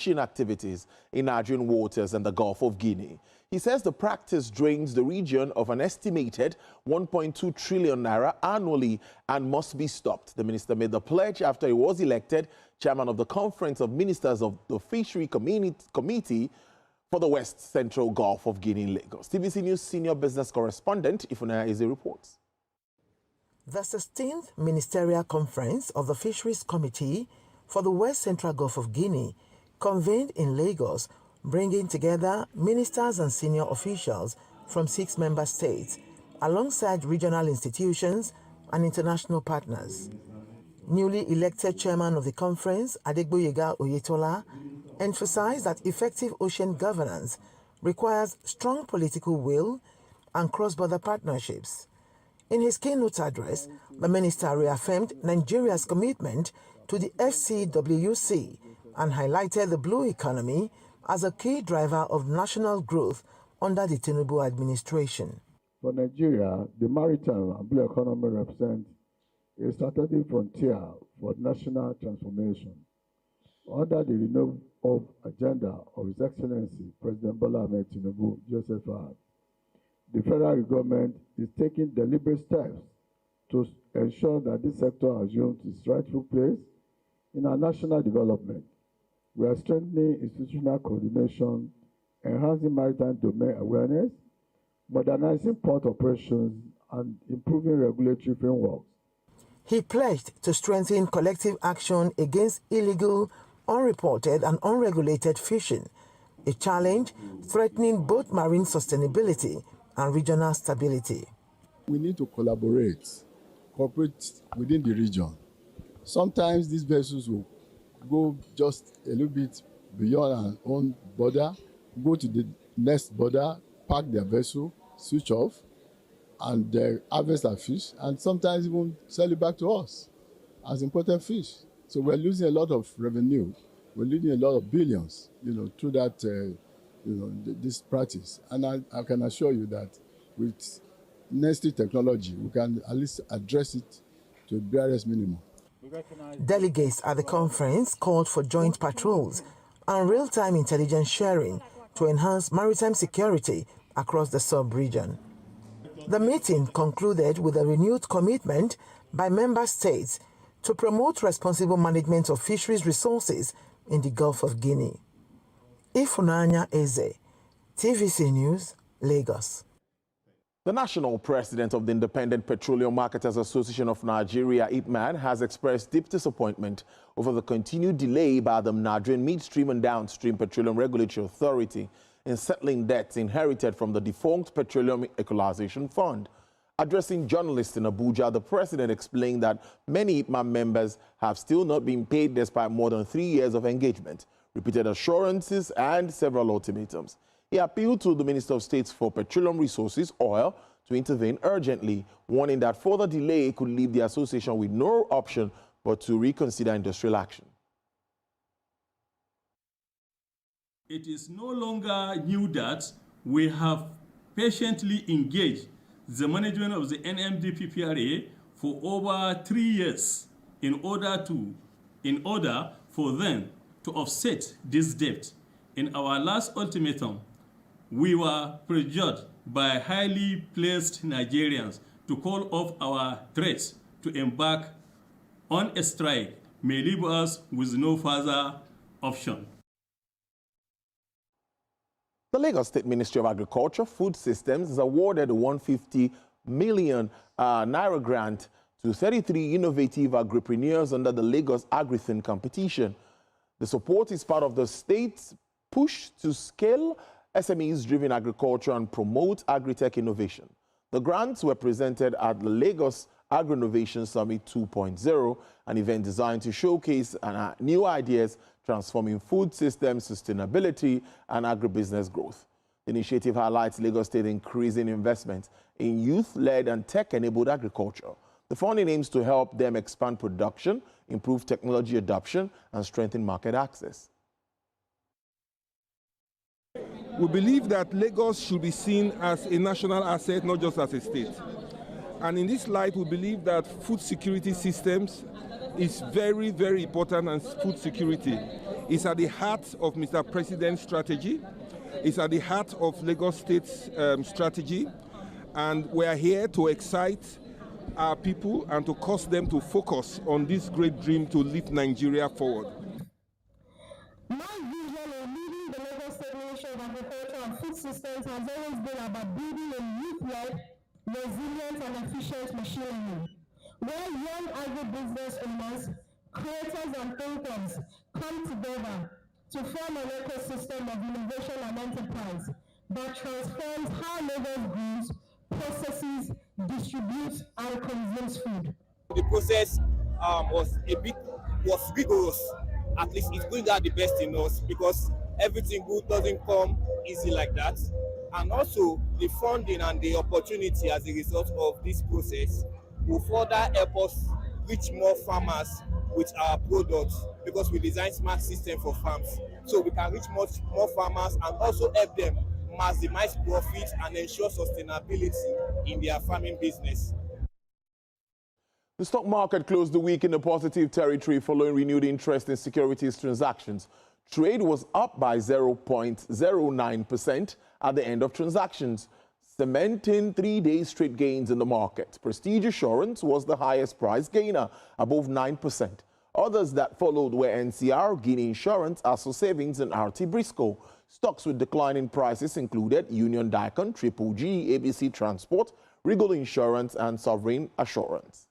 fishing activities in Nigerian waters and the Gulf of Guinea. He says the practice drains the region of an estimated 1.2 trillion naira annually and must be stopped. The minister made the pledge after he was elected chairman of the Conference of Ministers of the Fishery Committee for the West Central Gulf of Guinea in Lagos. TVC News senior business correspondent Ifunanya Eze reports. The 16th Ministerial Conference of the Fisheries Committee for the West Central Gulf of Guinea convened in Lagos, bringing together ministers and senior officials from 6 member states, alongside regional institutions and international partners. Newly elected chairman of the conference, Adegboyega Oyetola, emphasized that effective ocean governance requires strong political will and cross-border partnerships. In his keynote address, the minister reaffirmed Nigeria's commitment to the FCWC and highlighted the blue economy as a key driver of national growth under the Tinubu administration. For Nigeria, the maritime and blue economy represent a strategic frontier for national transformation. Under the renewed agenda of His Excellency President Bola Ahmed Tinubu, JSFR, the federal government is taking deliberate steps to ensure that this sector assumes its rightful place in our national development. We are strengthening institutional coordination, enhancing maritime domain awareness, modernizing port operations, and improving regulatory frameworks. He pledged to strengthen collective action against illegal, unreported, and unregulated fishing, a challenge threatening both marine sustainability and regional stability. We need to cooperate within the region. Sometimes these vessels will go just a little bit beyond our own border, go to the next border, park their vessel, switch off, and harvest our fish, and sometimes even sell it back to us as imported fish. So we're losing a lot of revenue. We're losing a lot of billions, through that, this practice. And I can assure you that with necessary technology, we can at least address it to a barest minimum. Delegates at the conference called for joint patrols and real-time intelligence sharing to enhance maritime security across the sub-region. The meeting concluded with a renewed commitment by member states to promote responsible management of fisheries resources in the Gulf of Guinea. Ifunanya Eze, TVC News, Lagos. The national president of the Independent Petroleum Marketers Association of Nigeria, IPMAN, has expressed deep disappointment over the continued delay by the Nigerian Midstream and Downstream Petroleum Regulatory Authority in settling debts inherited from the defunct Petroleum Equalization Fund. Addressing journalists in Abuja, the president explained that many IPMAN members have still not been paid despite more than 3 years of engagement, repeated assurances, and several ultimatums. He appealed to the Minister of State for Petroleum Resources, Oil, to intervene urgently, warning that further delay could leave the association with no option but to reconsider industrial action. It is no longer new that we have patiently engaged the management of the NMDPPRA for over 3 years in order for them to offset this debt. In our last ultimatum, we were pressured by highly placed Nigerians to call off our threats to embark on a strike may leave us with no further option. The Lagos State Ministry of Agriculture, Food Systems has awarded a 150 million naira grant to 33 innovative agripreneurs under the Lagos Agrithon competition. The support is part of the state's push to scale SMEs-driven agriculture and promote agri-tech innovation. The grants were presented at the Lagos Agri-Innovation Summit 2.0, an event designed to showcase new ideas transforming food systems, sustainability, and agribusiness growth. The initiative highlights Lagos State increasing investment in youth-led and tech-enabled agriculture. The funding aims to help them expand production, improve technology adoption, and strengthen market access. We believe that Lagos should be seen as a national asset, not just as a state. And in this light, we believe that food security systems is very, very important, and food security is at the heart of Mr. President's strategy. It's at the heart of Lagos State's strategy. And we are here to excite our people and to cause them to focus on this great dream to lift Nigeria forward. My vision of leading the Lagos State Ministry of Agriculture and Food Systems has always been about building a youth-led, resilient and efficient machinery, where young agribusiness owners, creators and thinkers come together to form an ecosystem of innovation and enterprise that transforms how Lagos grows, processes, distributes and consumes food. The process was rigorous. At least it's going to have the best in us, because everything good doesn't come easy like that. And also the funding and the opportunity as a result of this process will further help us reach more farmers with our products, because we design smart system for farms, so we can reach much more farmers and also help them maximize profits and ensure sustainability in their farming business. The stock market closed the week in a positive territory following renewed interest in securities transactions. Trade was up by 0.09% at the end of transactions, cementing 3-day straight gains in the market. Prestige Assurance was the highest price gainer, above 9%. Others that followed were NCR, Guinea Insurance, Aso Savings, and RT Briscoe. Stocks with declining prices included Union Dicon, Triple G, ABC Transport, Regal Insurance, and Sovereign Assurance.